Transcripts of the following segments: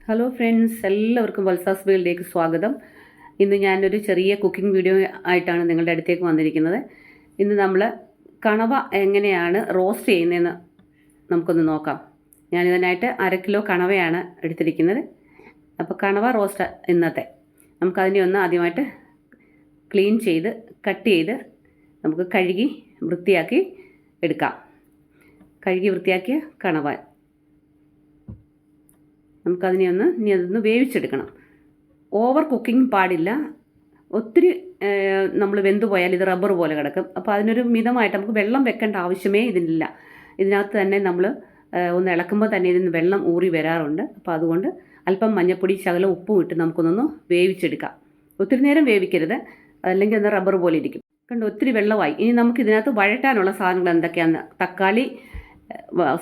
Hello friends, എല്ലാവർക്കും വത്സാസ് വേൾഡിലേക്ക് സ്വാഗതം. ഇന്ന് ഞാനൊരു ചെറിയ കുക്കിംഗ് വീഡിയോ ആയിട്ടാണ് നിങ്ങളുടെ അടുത്തേക്ക് വന്നിരിക്കുന്നത്. ഇന്ന് നമ്മൾ കണവ എങ്ങനെയാണ് റോസ്റ്റ് ചെയ്യുന്നതെന്ന് നമുക്കൊന്ന് നോക്കാം. ഞാനിതിനായിട്ട് 1/2 കിലോ കണവയാണ് എടുത്തിരിക്കുന്നത്. അപ്പോൾ കണവ റോസ്റ്റ് ഇന്നത്തെ നമുക്കതിനെ ഒന്ന് ആദ്യമായിട്ട് ക്ലീൻ ചെയ്ത് കട്ട് ചെയ്ത് നമുക്ക് കഴുകി വൃത്തിയാക്കി എടുക്കാം. കഴുകി വൃത്തിയാക്കിയ കണവ നമുക്കതിനെ അതൊന്ന് വേവിച്ചെടുക്കണം. ഓവർ കുക്കിംഗ് പാടില്ല. ഒത്തിരി നമ്മൾ വെന്ത് പോയാൽ ഇത് റബ്ബർ പോലെ കിടക്കും. അപ്പോൾ അതിനൊരു മിതമായിട്ട് നമുക്ക് വെള്ളം വെക്കേണ്ട ആവശ്യമേ ഇതിനില്ല. ഇതിനകത്ത് തന്നെ നമ്മൾ ഒന്ന് ഇളക്കുമ്പോൾ തന്നെ ഇതിന് വെള്ളം ഊറി വരാറുണ്ട്. അപ്പോൾ അതുകൊണ്ട് അല്പം മഞ്ഞൾപ്പൊടി, ശകലം ഉപ്പും ഇട്ട് നമുക്കൊന്നൊന്ന് വേവിച്ചെടുക്കാം. ഒത്തിരി നേരം വേവിക്കരുത്, അല്ലെങ്കിൽ അത് റബ്ബർ പോലെ ഇരിക്കും. കണ്ട് ഒത്തിരി വെള്ളമായി. ഇനി നമുക്ക് ഇതിനകത്ത് വഴറ്റാനുള്ള സാധനങ്ങൾ എന്തൊക്കെയാണെന്ന്: തക്കാളി,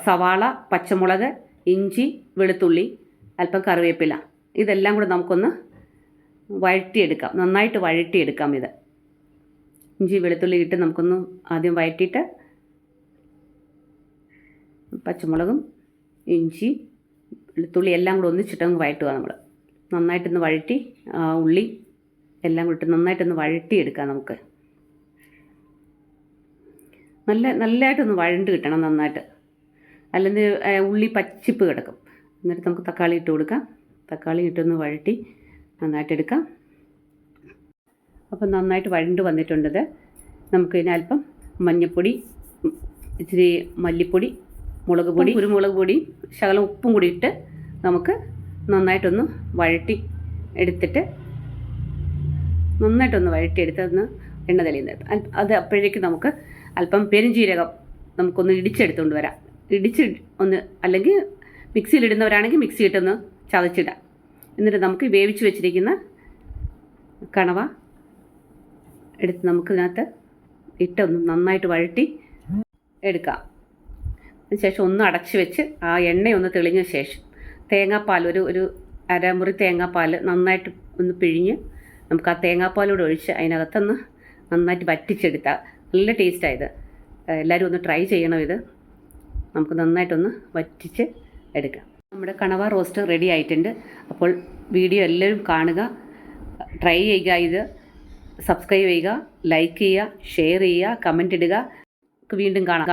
സവാള, പച്ചമുളക്, ഇഞ്ചി, വെളുത്തുള്ളി, അല്പം കറിവേപ്പില, ഇതെല്ലാം കൂടെ നമുക്കൊന്ന് വഴറ്റിയെടുക്കാം. നന്നായിട്ട് വഴറ്റിയെടുക്കാം. ഇത് ഇഞ്ചി വെളുത്തുള്ളി ഇട്ട് നമുക്കൊന്ന് ആദ്യം വഴറ്റിയിട്ട് പച്ചമുളകും ഇഞ്ചി വെളുത്തുള്ളി എല്ലാം കൂടെ ഒന്നിച്ചിട്ടങ്ങ് വഴറ്റുക. നമ്മൾ നന്നായിട്ടൊന്ന് വഴറ്റി ഉള്ളി എല്ലാം കൂടി ഇട്ട് നന്നായിട്ടൊന്ന് വഴറ്റിയെടുക്കാം. നമുക്ക് നല്ലതായിട്ടൊന്ന് വഴണ്ട് കിട്ടണം നന്നായിട്ട്, അല്ലെങ്കിൽ ഉള്ളി പച്ചിപ്പ് കിടക്കും. എന്നിട്ട് നമുക്ക് തക്കാളി ഇട്ട് കൊടുക്കാം. തക്കാളി ഇട്ടൊന്ന് വഴറ്റി നന്നായിട്ടെടുക്കാം. അപ്പം നന്നായിട്ട് വഴണ്ട് വന്നിട്ടുണ്ടത്. നമുക്ക് ഇതിനൽപ്പം മഞ്ഞൾപ്പൊടി, ഇച്ചിരി മല്ലിപ്പൊടി, മുളക് പൊടി, കുരുമുളക് പൊടി, ശകലം ഉപ്പും കൂടി ഇട്ട് നമുക്ക് നന്നായിട്ടൊന്ന് വഴറ്റി എടുത്തിട്ട് നന്നായിട്ടൊന്ന് വഴറ്റിയെടുത്ത് എണ്ണ തെളിയുന്നത്. അത് അപ്പോഴേക്ക് നമുക്ക് അല്പം പെരുംജീരകം നമുക്കൊന്ന് ഇടിച്ചെടുത്തുകൊണ്ട് വരാം. അല്ലെങ്കിൽ മിക്സിയിലിടുന്നവരാണെങ്കിൽ മിക്സിയിട്ടൊന്ന് ചതച്ചിടാം. എന്നിട്ട് നമുക്ക് വേവിച്ച് വെച്ചിരിക്കുന്ന കണവ എടുത്ത് നമുക്കിതിനകത്ത് ഇട്ടൊന്ന് നന്നായിട്ട് വഴറ്റി എടുക്കാം. അതിനുശേഷം ഒന്ന് അടച്ച് വെച്ച് ആ എണ്ണയൊന്ന് തെളിഞ്ഞ ശേഷം തേങ്ങാപ്പാൽ, ഒരു അരമുറി തേങ്ങാപ്പാൽ നന്നായിട്ട് ഒന്ന് പിഴിഞ്ഞ് നമുക്ക് ആ തേങ്ങാപ്പാലൂടെ ഒഴിച്ച് അതിനകത്തൊന്ന് നന്നായിട്ട് വറ്റിച്ചെടുത്താൽ നല്ല ടേസ്റ്റായത്. എല്ലാവരും ഒന്ന് ട്രൈ ചെയ്യണം. ഇത് നമുക്ക് നന്നായിട്ടൊന്ന് വറ്റിച്ച് എടുക്കാം. നമ്മുടെ കണവ റോസ്റ്റ് റെഡി ആയിട്ടുണ്ട്. അപ്പോൾ വീഡിയോ എല്ലാവരും കാണുക, ട്രൈ ചെയ്യുക. ഇത് സബ്സ്ക്രൈബ് ചെയ്യുക, ലൈക്ക് ചെയ്യുക, ഷെയർ ചെയ്യുക, കമൻറ്റ് ഇടുക. വീണ്ടും കാണാം.